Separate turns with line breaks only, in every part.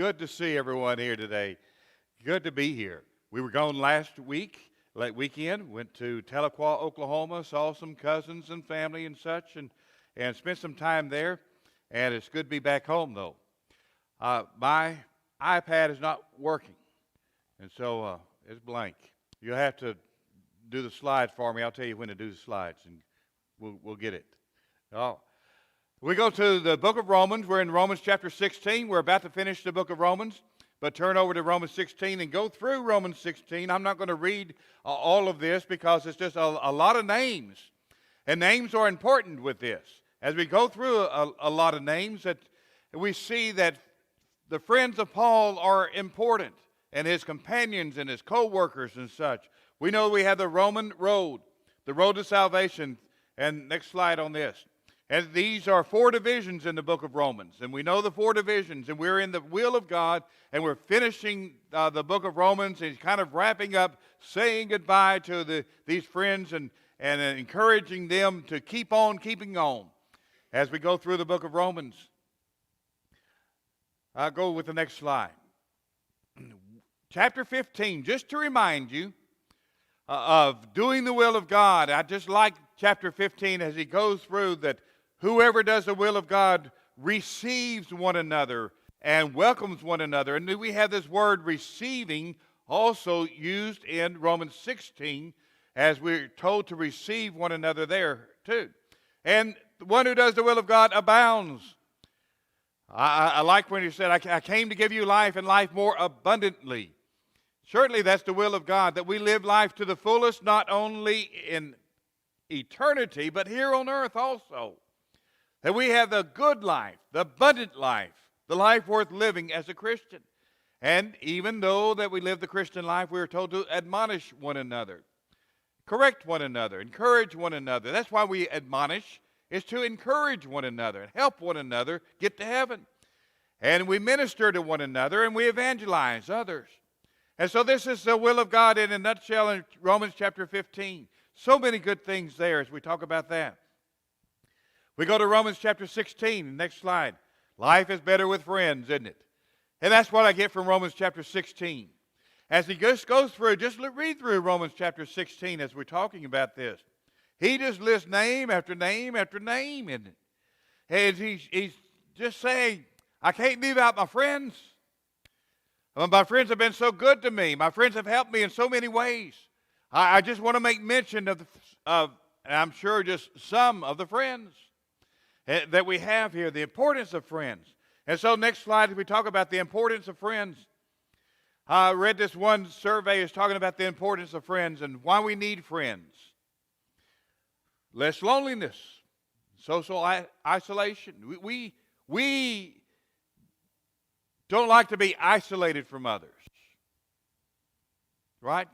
good to see everyone here today. Good to be here. We were gone last weekend, went to Tahlequah, Oklahoma, saw some cousins and family and such, and spent some time there. And it's good to be back home, though. My iPad is not working, and so it's blank. You'll have to do the slides for me. I'll tell you when to do the slides, and we'll get it. We go to the book of Romans. We're in Romans chapter 16. We're about to finish the book of Romans, but turn over to Romans 16 and go through Romans 16. I'm not going to read all of this because it's just a lot of names, and names are important with this. As we go through a lot of names, that we see that the friends of Paul are important, and his companions and his co-workers and such. We know we have the Roman road, the road to salvation. And next slide on this. And these are 4 divisions in the book of Romans. And we know the 4 divisions, and we're in the will of God, and we're finishing the book of Romans, and he's kind of wrapping up, saying goodbye to these friends and encouraging them to keep on keeping on as we go through the book of Romans. I'll go with the next slide. Chapter 15, just to remind you of doing the will of God. I just like chapter 15 as he goes through that whoever does the will of God receives one another and welcomes one another. And we have this word receiving also used in Romans 16 as we're told to receive one another there too. And the one who does the will of God abounds. I like when he said, I came to give you life and life more abundantly. Certainly that's the will of God, that we live life to the fullest, not only in eternity, but here on earth also. That we have the good life, the abundant life, the life worth living as a Christian. And even though that we live the Christian life, we are told to admonish one another, correct one another, encourage one another. That's why we admonish, is to encourage one another and help one another get to heaven. And we minister to one another and we evangelize others. And so this is the will of God in a nutshell in Romans chapter 15. So many good things there as we talk about that. We go to Romans chapter 16, next slide. Life is better with friends, isn't it? And that's what I get from Romans chapter 16. As he goes through, just read through Romans chapter 16 as we're talking about this. He just lists name after name after name, isn't it? And he's just saying, I can't leave out my friends. My friends have been so good to me. My friends have helped me in so many ways. I just want to make mention of I'm sure just some of the friends that we have here, the importance of friends. And so next slide, we talk about the importance of friends. I read this one survey is talking about the importance of friends and why we need friends. Less loneliness, social isolation. We don't like to be isolated from others, right?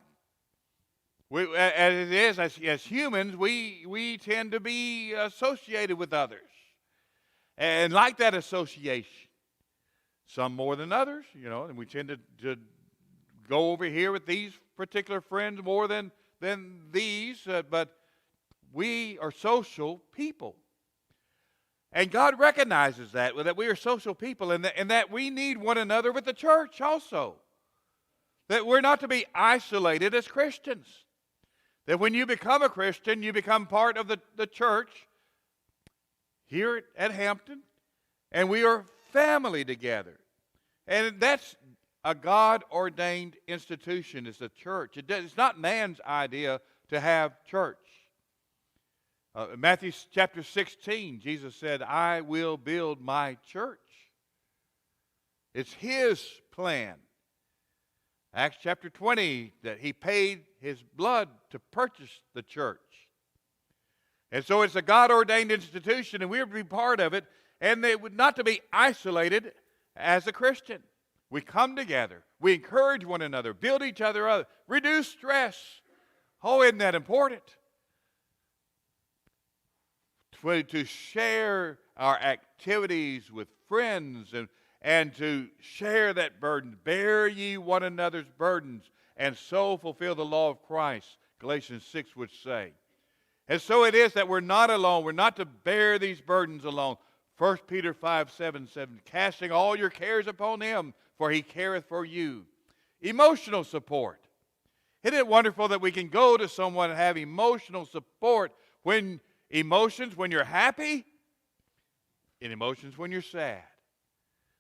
As it is, as humans, we tend to be associated with others and like that association. Some more than others, and we tend to go over here with these particular friends more than these, but we are social people. And God recognizes that we are social people and that we need one another with the church also. That we're not to be isolated as Christians. That when you become a Christian, you become part of the church here at Hampton, and we are family together. And that's a God-ordained institution, is the church. It's not man's idea to have church. Matthew chapter 16, Jesus said, I will build my church. It's his plan. Acts chapter 20, that he paid his blood to purchase the church. And so it's a God-ordained institution, and we're to be part of it, and they would not to be isolated as a Christian. We come together. We encourage one another, build each other up, reduce stress. Oh, isn't that important? To share our activities with friends and to share that burden. Bear ye one another's burdens and so fulfill the law of Christ, Galatians 6 would say. And so it is that we're not alone. We're not to bear these burdens alone. 1 Peter 5:7 says, casting all your cares upon him, for he careth for you. Emotional support. Isn't it wonderful that we can go to someone and have emotional support when you're happy and emotions when you're sad?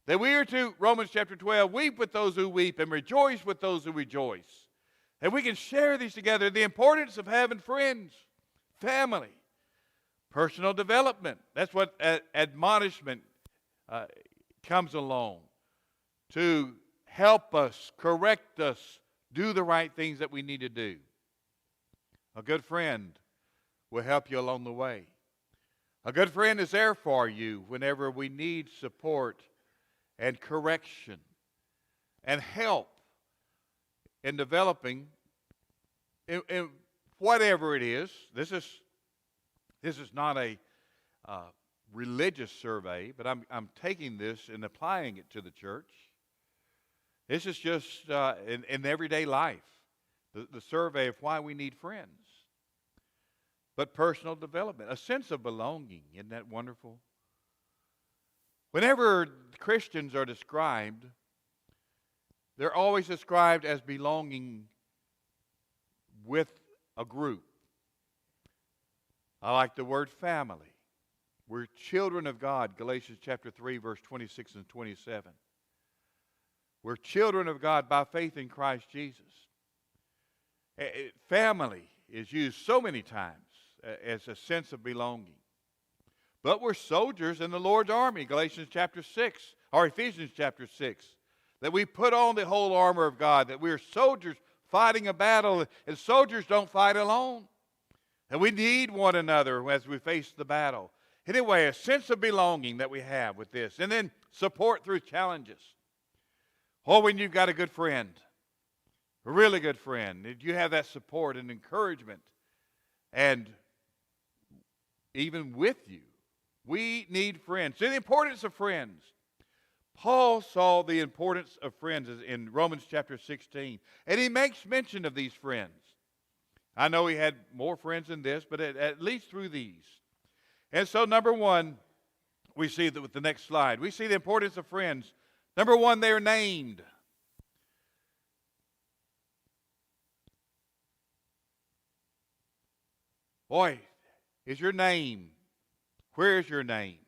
That we are to, Romans chapter 12, weep with those who weep and rejoice with those who rejoice. And we can share these together. The importance of having friends, family, personal development. That's what admonishment comes along to help us, correct us, do the right things that we need to do. A good friend will help you along the way. A good friend is there for you whenever we need support and correction and help in developing in whatever it is. This is not a religious survey, but I'm taking this and applying it to the church. This is just in everyday life, the survey of why we need friends. But personal development, a sense of belonging, isn't that wonderful? Whenever Christians are described, they're always described as belonging with a group. I like the word family. We're children of God, Galatians chapter 3, verse 26 and 27. We're children of God by faith in Christ Jesus. Family is used so many times as a sense of belonging. But we're soldiers in the Lord's army, Galatians chapter 6, or Ephesians chapter 6, that we put on the whole armor of God, that we're soldiers fighting a battle, and soldiers don't fight alone. And we need one another as we face the battle. Anyway, a sense of belonging that we have with this. And then support through challenges. Oh, when you've got a good friend, a really good friend, you have that support and encouragement. And even with you, we need friends. See the importance of friends. Paul saw the importance of friends in Romans chapter 16. And he makes mention of these friends. I know he had more friends than this, but at least through these. And so, number one, we see that with the next slide. We see the importance of friends. Number one, they're named. Boy, is your name. Where is your name?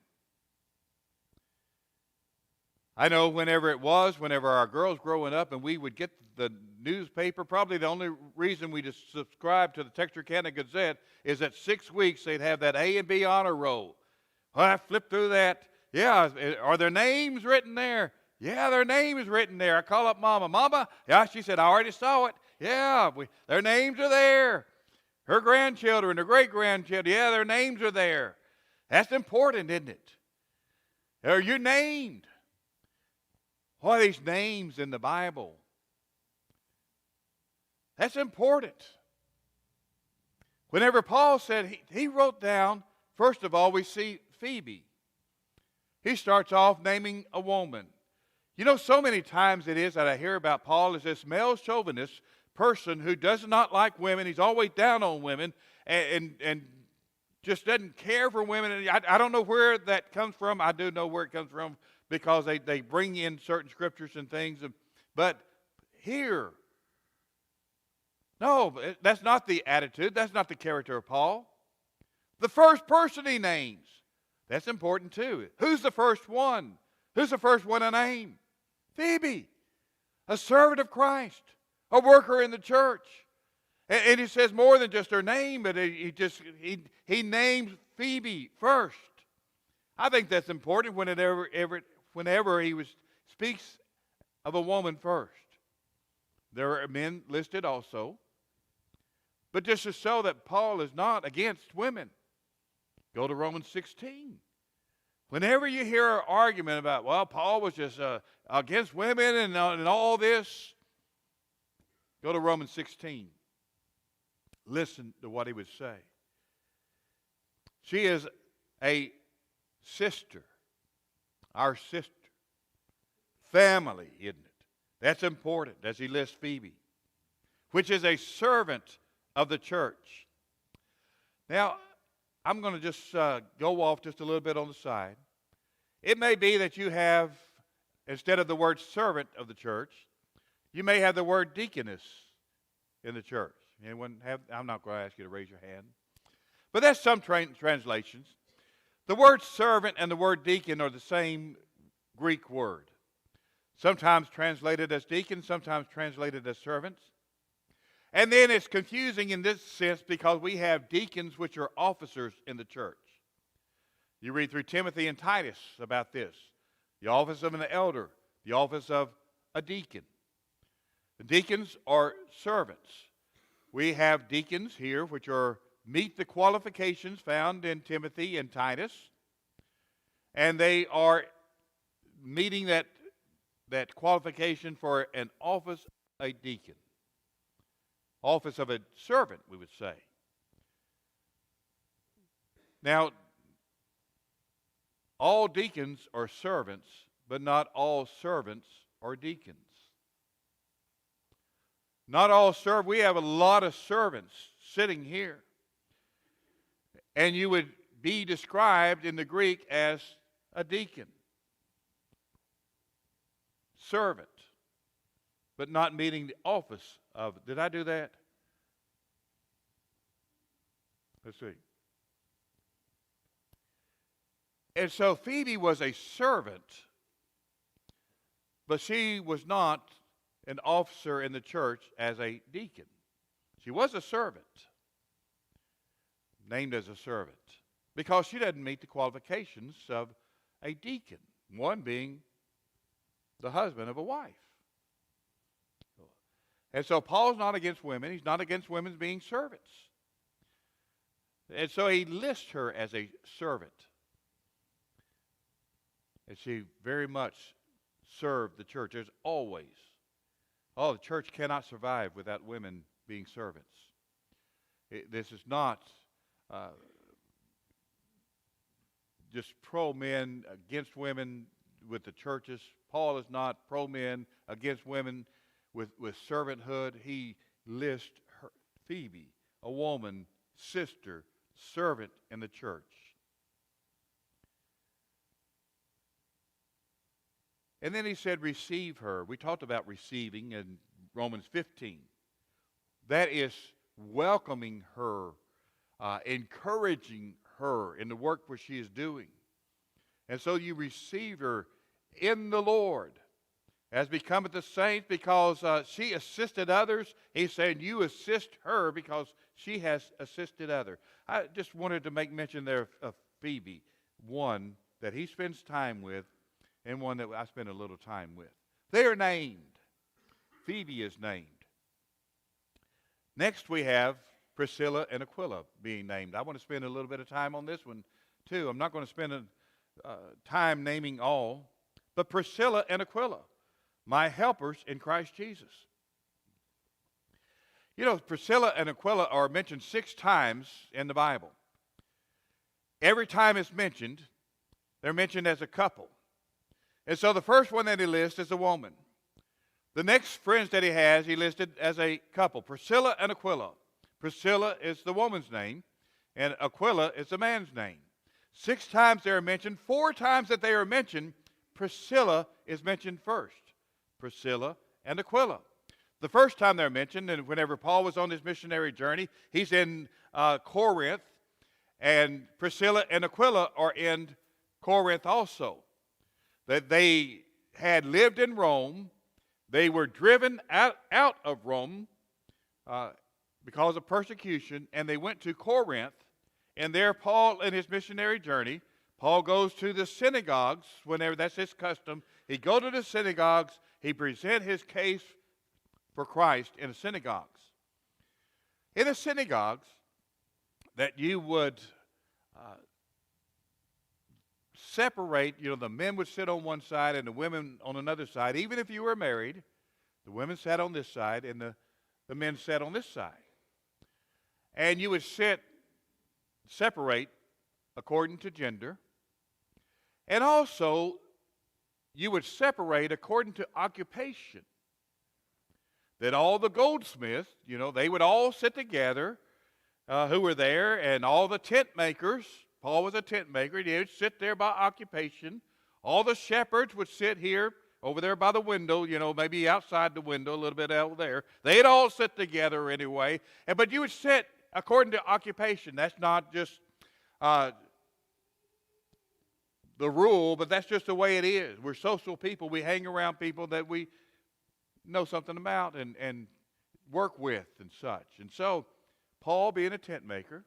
I know whenever our girls growing up and we would get the newspaper, probably the only reason we just subscribed to the Texarkana Gazette is that 6 weeks they'd have that A and B honor roll. Well, I flipped through that. Yeah, are their names written there? Yeah, their name is written there. I call up Mama. Mama? Yeah, she said, I already saw it. Yeah, their names are there. Her grandchildren, her great-grandchildren, yeah, their names are there. That's important, isn't it? Are you named? What are these names in the Bible? That's important. Whenever Paul said, he wrote down, first of all, we see Phoebe. He starts off naming a woman. You know, so many times it is that I hear about Paul as this male chauvinist person who does not like women. He's always down on women and just doesn't care for women. And I don't know where that comes from. I do know where it comes from because they bring in certain scriptures and things. But here, no, that's not the attitude. That's not the character of Paul. The first person he names, that's important too. Who's the first one? Who's the first one to name? Phoebe, a servant of Christ, a worker in the church. And he says more than just her name, but he names Phoebe first. I think that's important whenever he speaks of a woman first. There are men listed also. But just to show that Paul is not against women, go to Romans 16. Whenever you hear an argument about, well, Paul was just against women and all this, go to Romans 16. Listen to what he would say. She is a sister, our sister. Family, isn't it? That's important as he lists Phoebe, which is a servant of the church. Now, I'm going to just go off just a little bit on the side. It may be that you have, instead of the word servant of the church, you may have the word deaconess in the church. Anyone have? I'm not going to ask you to raise your hand. But that's some translations. The word servant and the word deacon are the same Greek word. Sometimes translated as deacon, sometimes translated as servants. And then it's confusing in this sense because we have deacons which are officers in the church. You read through Timothy and Titus about this. The office of an elder, the office of a deacon. The deacons are servants. We have deacons here which meet the qualifications found in Timothy and Titus. And they are meeting that qualification for an office of a deacon. Office of a servant, we would say. Now, all deacons are servants, but not all servants are deacons. Not all we have a lot of servants sitting here. And you would be described in the Greek as a deacon. Servant, but not meeting the office of. Did I do that? Let's see. And so Phoebe was a servant, but she was not an officer in the church as a deacon. She was a servant, named as a servant, because she doesn't meet the qualifications of a deacon, one being the husband of a wife. And so Paul's not against women. He's not against women being servants. And so he lists her as a servant. And she very much served the church. There's always. Oh, the church cannot survive without women being servants. This is not just pro-men against women with the churches. Paul is not pro-men against women with servanthood. He lists Phoebe, a woman, sister, servant in the church. And then he said, receive her. We talked about receiving in Romans 15. That is welcoming her, encouraging her in the work which she is doing. And so you receive her in the Lord, as becometh the saints, because she assisted others. He's saying you assist her because she has assisted others. I just wanted to make mention there of Phoebe, one that he spends time with, and one that I spend a little time with. They are named. Phoebe is named. Next we have Priscilla and Aquila being named. I want to spend a little bit of time on this one too. I'm not going to spend time naming all, but Priscilla and Aquila, my helpers in Christ Jesus. You know, Priscilla and Aquila are mentioned 6 times in the Bible. Every time it's mentioned, they're mentioned as a couple. And so the first one that he lists is a woman. The next friends that he has, he listed as a couple, Priscilla and Aquila. Priscilla is the woman's name, and Aquila is the man's name. 6 times they are mentioned. 4 times that they are mentioned, Priscilla is mentioned first. Priscilla and Aquila. The first time they're mentioned, and whenever Paul was on his missionary journey, he's in Corinth, and Priscilla and Aquila are in Corinth also. That they had lived in Rome. They were driven out of Rome because of persecution, and they went to Corinth. And there Paul, in his missionary journey, Paul goes to the synagogues whenever that's his custom. He go to the synagogues. He present his case for Christ in the synagogues. In the synagogues, that you would separate, the men would sit on one side and the women on another side. Even if you were married, the women sat on this side and the men sat on this side. And you would separate according to gender. And also, you would separate according to occupation. That all the goldsmiths, they would all sit together who were there, and all the tent makers. Paul was a tent maker. He would sit there by occupation. All the shepherds would sit here over there by the window, maybe outside the window, a little bit out there. They'd all sit together anyway. But you would sit according to occupation. That's not just the rule, but that's just the way it is. We're social people. We hang around people that we know something about and work with and such. And so Paul, being a tent maker,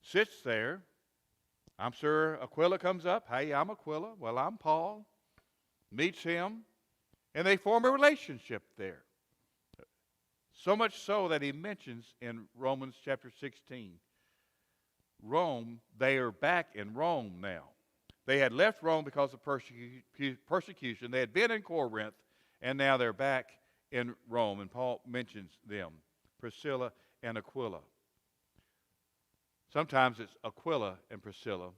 sits there. I'm sure Aquila comes up. Hey, I'm Aquila. Well, I'm Paul. Meets him. And they form a relationship there. So much so that he mentions in Romans chapter 16, Rome, they are back in Rome now. They had left Rome because of persecution. They had been in Corinth, and now they're back in Rome. And Paul mentions them, Priscilla and Aquila. Sometimes it's Aquila and Priscilla.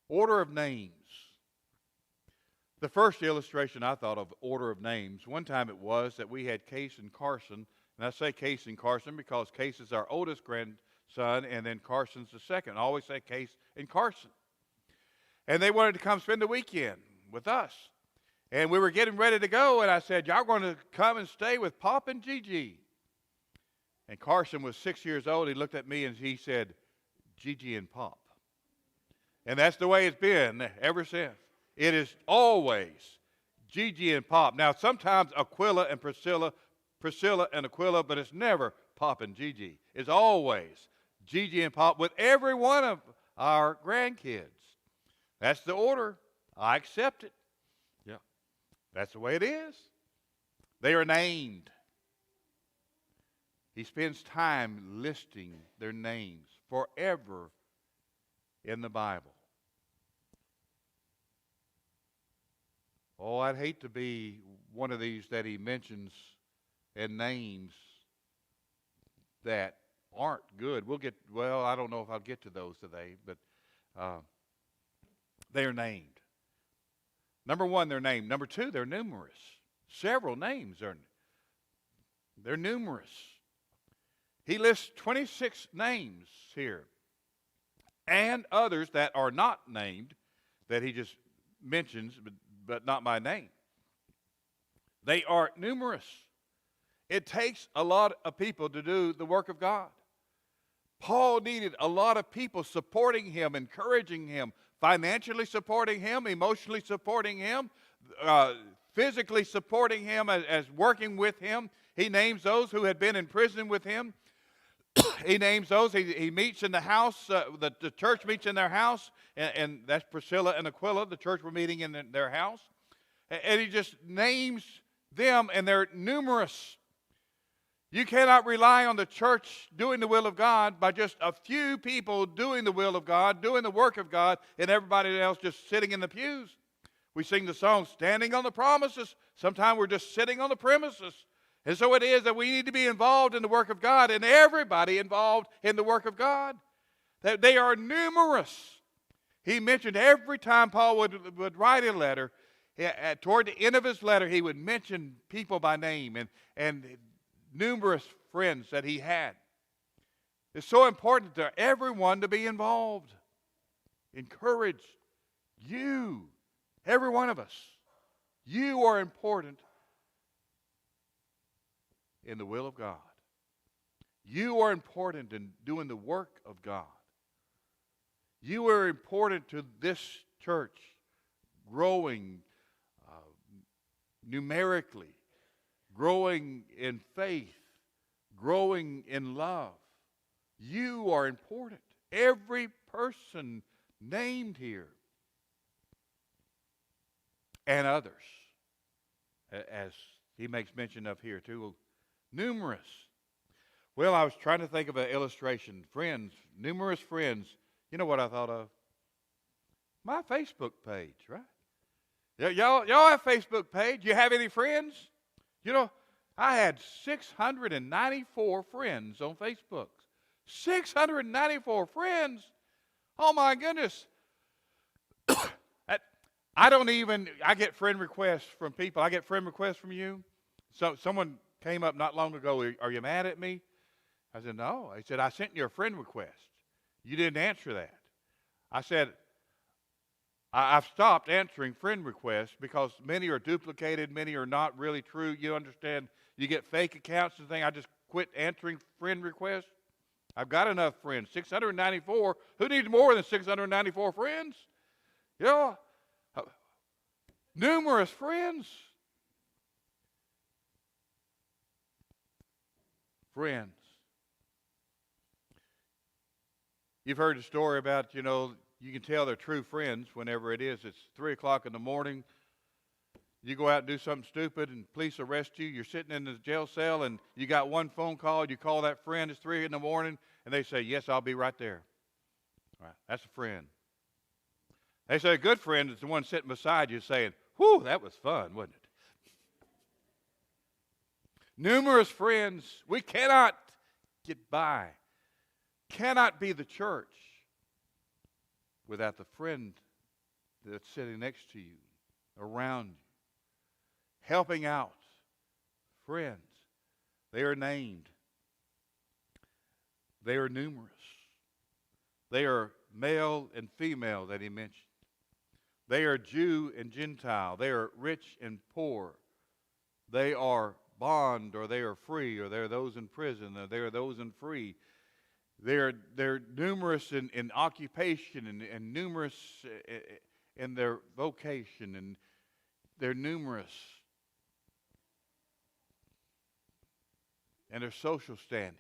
Order of names. The first illustration I thought of order of names, one time it was that we had Case and Carson. And I say Case and Carson because Case is our oldest grandson, and then Carson's the second. I always say Case and Carson. And they wanted to come spend the weekend with us. And we were getting ready to go, and I said, y'all going to come and stay with Pop and Gigi. And Carson was 6 years old. He looked at me and he said, Gigi and Pop. And that's the way it's been ever since. It is always Gigi and Pop. Now, sometimes Aquila and Priscilla and Aquila, but it's never Pop and Gigi. It's always Gigi and Pop with every one of our grandkids. That's the order. I accept it. Yeah, that's the way it is. They are named. He spends time listing their names forever in the Bible. Oh, I'd hate to be one of these that he mentions and names that aren't good. I don't know if I'll get to those today, but they are named. Number one, they're named. Number two, they're numerous. Several names they're numerous. He lists 26 names here, and others that are not named that he just mentions, but not by name. They are numerous. It takes a lot of people to do the work of God. Paul needed a lot of people supporting him, encouraging him, financially supporting him, emotionally supporting him, physically supporting him as working with him. He names those who had been in prison with him. He names those. He meets in the house. The church meets in their house, and that's Priscilla and Aquila. The church were meeting in their house. And he just names them, and they're numerous. You cannot rely on the church doing the will of God by just a few people doing the will of God, doing the work of God, and everybody else just sitting in the pews. We sing the song, Standing on the Promises. Sometimes we're just sitting on the premises. And so it is that we need to be involved in the work of God, and everybody involved in the work of God. That they are numerous. He mentioned every time Paul would write a letter, toward the end of his letter, he would mention people by name and numerous friends that he had. It's so important to everyone to be involved. Encourage you, every one of us. You are important in the will of God. You are important in doing the work of God. You are important to this church growing numerically, growing in faith, growing in love. You are important. Every person named here. And others, as he makes mention of here too. Numerous. Well, I was trying to think of an illustration. Friends, numerous friends. You know what I thought of? My Facebook page, right? Y'all have a Facebook page? You have any friends? You know, I had 694 friends on Facebook. 694 friends? Oh my goodness. I get friend requests from people. I get friend requests from you. So someone came up not long ago, are you mad at me? I said, no. He said, I sent you a friend request. You didn't answer that. I said, I've stopped answering friend requests because many are duplicated, many are not really true. You understand, you get fake accounts and things. I just quit answering friend requests. I've got enough friends, 694. Who needs more than 694 friends? You know, numerous friends. Friends. You've heard the story about, you can tell they're true friends whenever it is. It's 3 o'clock in the morning. You go out and do something stupid and police arrest you. You're sitting in the jail cell and you got one phone call. You call that friend. It's 3 in the morning. And they say, yes, I'll be right there. All right, that's a friend. They say a good friend is the one sitting beside you saying, whew, that was fun, wasn't it? Numerous friends. We cannot get by. Cannot be the church without the friend that's sitting next to you, around you, helping out. Friends. They are named. They are numerous. They are male and female that he mentioned. They are Jew and Gentile. They are rich and poor. They are bond, or they are free, or they are those in prison, or they are those in free. They're numerous in occupation and numerous in their vocation, and they're numerous in their social standings.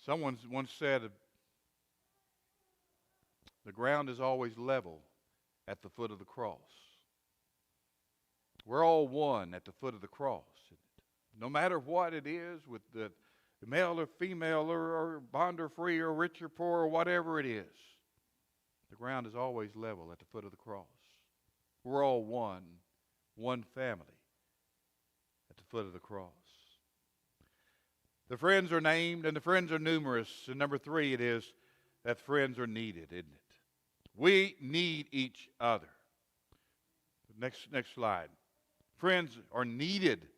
Someone once said, the ground is always level at the foot of the cross. We're all one at the foot of the cross. No matter what it is, with the male or female or bond or free or rich or poor or whatever it is, the ground is always level at the foot of the cross. We're all one family at the foot of the cross. The friends are named and the friends are numerous. And number 3, it is that friends are needed, isn't it? We need each other. Next slide. Friends are needed.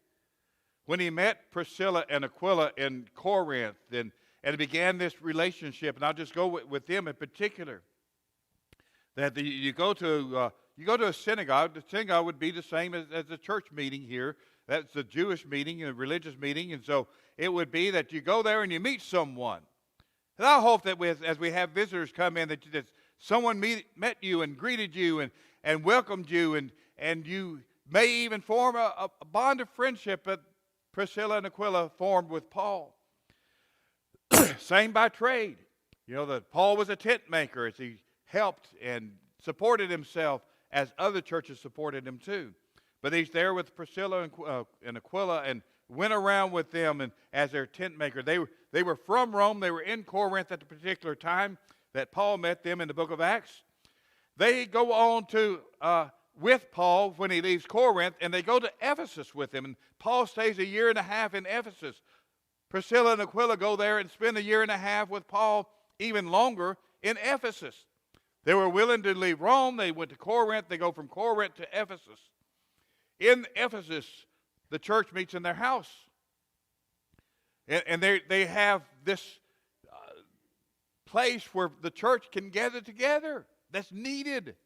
When he met Priscilla and Aquila in Corinth and began this relationship, and I'll just go with them in particular, that you go to a synagogue. The synagogue would be the same as a church meeting here. That's a Jewish meeting, a religious meeting, and so it would be that you go there and you meet someone. And I hope that as we have visitors come in, that someone met you and greeted you and welcomed you, and you may even form a bond of friendship that Priscilla and Aquila formed with Paul. Same by trade. That Paul was a tent maker as he helped and supported himself as other churches supported him too. But he's there with Priscilla and Aquila and went around with them and as their tent maker. They were from Rome. They were in Corinth at the particular time that Paul met them in the book of Acts. They go on to with Paul when he leaves Corinth, and they go to Ephesus with him. And Paul stays 1.5 years in Ephesus. Priscilla and Aquila go there and spend 1.5 years with Paul, even longer, in Ephesus. They were willing to leave Rome. They went to Corinth. They go from Corinth to Ephesus. In Ephesus, the church meets in their house. And they have this place where the church can gather together. That's needed.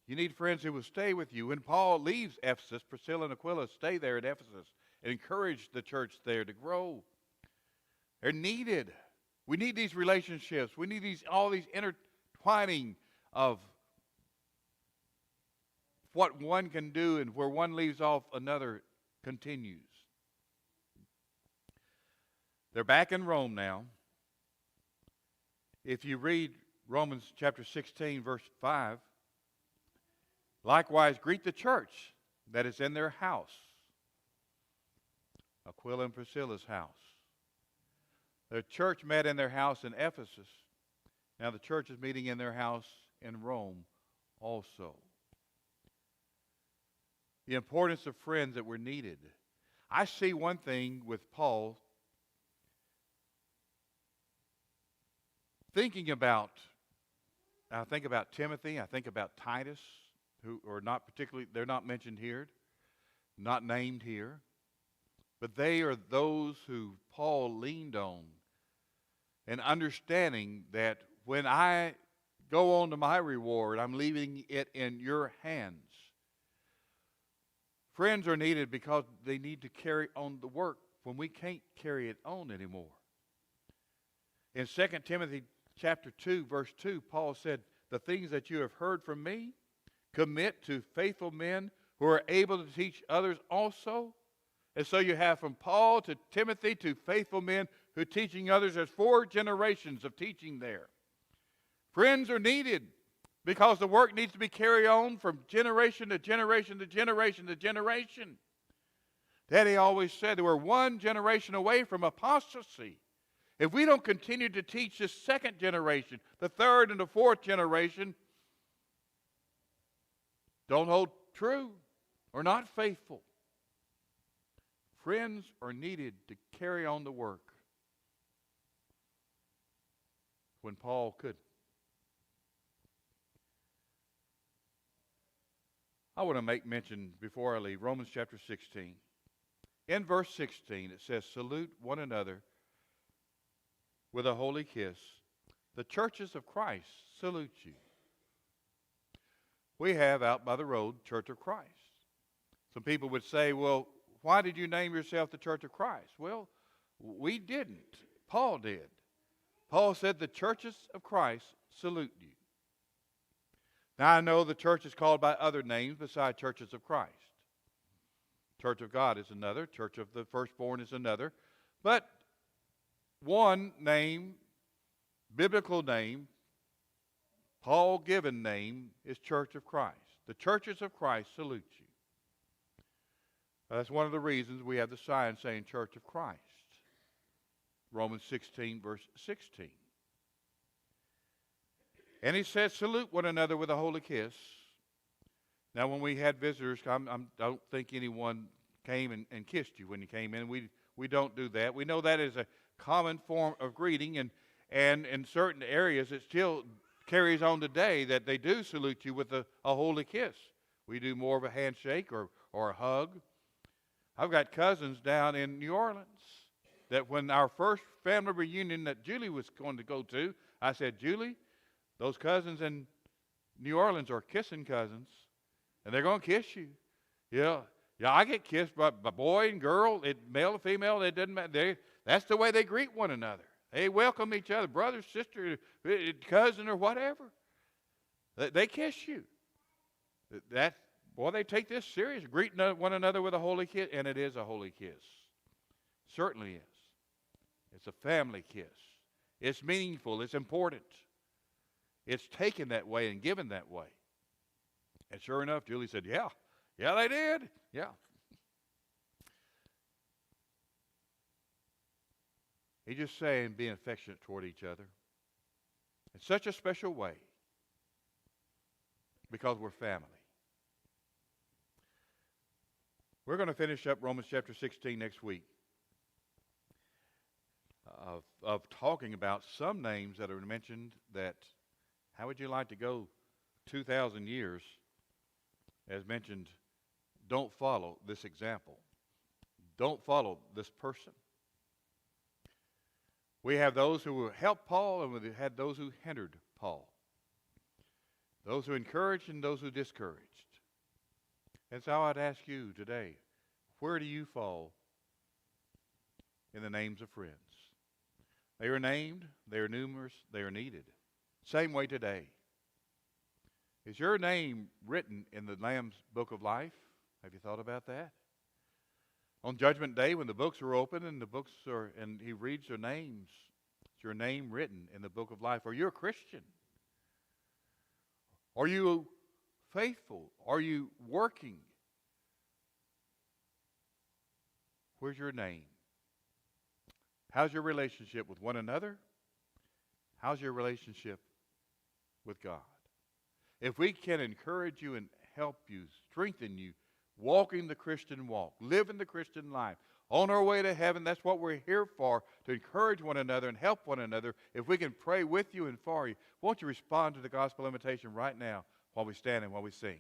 You need friends who will stay with you. When Paul leaves Ephesus, Priscilla and Aquila stay there at Ephesus and encourage the church there to grow. They're needed. We need these relationships. We need all these intertwining of what one can do, and where one leaves off, another continues. They're back in Rome now. If you read Romans chapter 16, verse 5, likewise greet the church that is in their house. Aquila and Priscilla's house. The church met in their house in Ephesus. Now the church is meeting in their house in Rome also. The importance of friends that were needed. I see one thing with Paul, I think about Timothy, I think about Titus, who are not particularly, they're not mentioned here, not named here, but they are those who Paul leaned on and understanding that when I go on to my reward, I'm leaving it in your hands. Friends are needed because they need to carry on the work when we can't carry it on anymore. In 2 Timothy chapter 2, verse 2, Paul said, the things that you have heard from me, commit to faithful men who are able to teach others also. And so you have from Paul to Timothy to faithful men who are teaching others. There's 4 generations of teaching there. Friends are needed because the work needs to be carried on from generation to generation to generation to generation. Daddy always said that we're one generation away from apostasy. If we don't continue to teach this second generation, the third and the fourth generation don't hold true or not faithful. Friends are needed to carry on the work when Paul couldn't. I want to make mention before I leave Romans chapter 16. In verse 16 it says, salute one another with a holy kiss. The churches of Christ salute you. We have out by the road Church of Christ. Some people would say, well, why did you name yourself the Church of Christ? Well, we didn't. Paul did. Paul said the churches of Christ salute you. Now I know the church is called by other names besides churches of Christ. Church of God is another. Church of the Firstborn is another. But one name, biblical name, Paul given name is Church of Christ. The churches of Christ salute you. That's one of the reasons we have the sign saying Church of Christ. Romans 16 verse 16. And he says, salute one another with a holy kiss. Now, when we had visitors, I don't think anyone came and kissed you when you came in. We don't do that. We know that is a common form of greeting, and in certain areas it still carries on today that they do salute you with a holy kiss. We do more of a handshake or a hug. I've got cousins down in New Orleans that when our first family reunion that Julie was going to go to, I said, Julie, those cousins in New Orleans are kissing cousins, and they're going to kiss you. Yeah, I get kissed by boy and girl, male or female, it doesn't matter. That's the way they greet one another. They welcome each other, brother, sister, cousin, or whatever. They kiss you. They take this serious, greeting one another with a holy kiss, and it is a holy kiss. Certainly is. It's a family kiss. It's meaningful. It's important. It's taken that way and given that way. And sure enough, Julie said, yeah, they did. Yeah. He's just saying being affectionate toward each other in such a special way because we're family. We're going to finish up Romans chapter 16 next week of talking about some names that are mentioned that, how would you like to go 2,000 years, as mentioned, don't follow this example. Don't follow this person. We have those who helped Paul, and we had those who hindered Paul. Those who encouraged and those who discouraged. And so I'd ask you today, where do you fall in the names of friends? They are named, they are numerous, they are needed. Same way today. Is your name written in the Lamb's Book of Life? Have you thought about that? On Judgment Day, when the books are open and he reads their names, is your name written in the Book of Life? Are you a Christian? Are you faithful? Are you working? Where's your name? How's your relationship with one another? How's your relationship with God? If we can encourage you and help you, strengthen you, walking the Christian walk, living the Christian life, on our way to heaven, that's what we're here for, to encourage one another and help one another. If we can pray with you and for you, won't you respond to the gospel invitation right now while we stand and while we sing?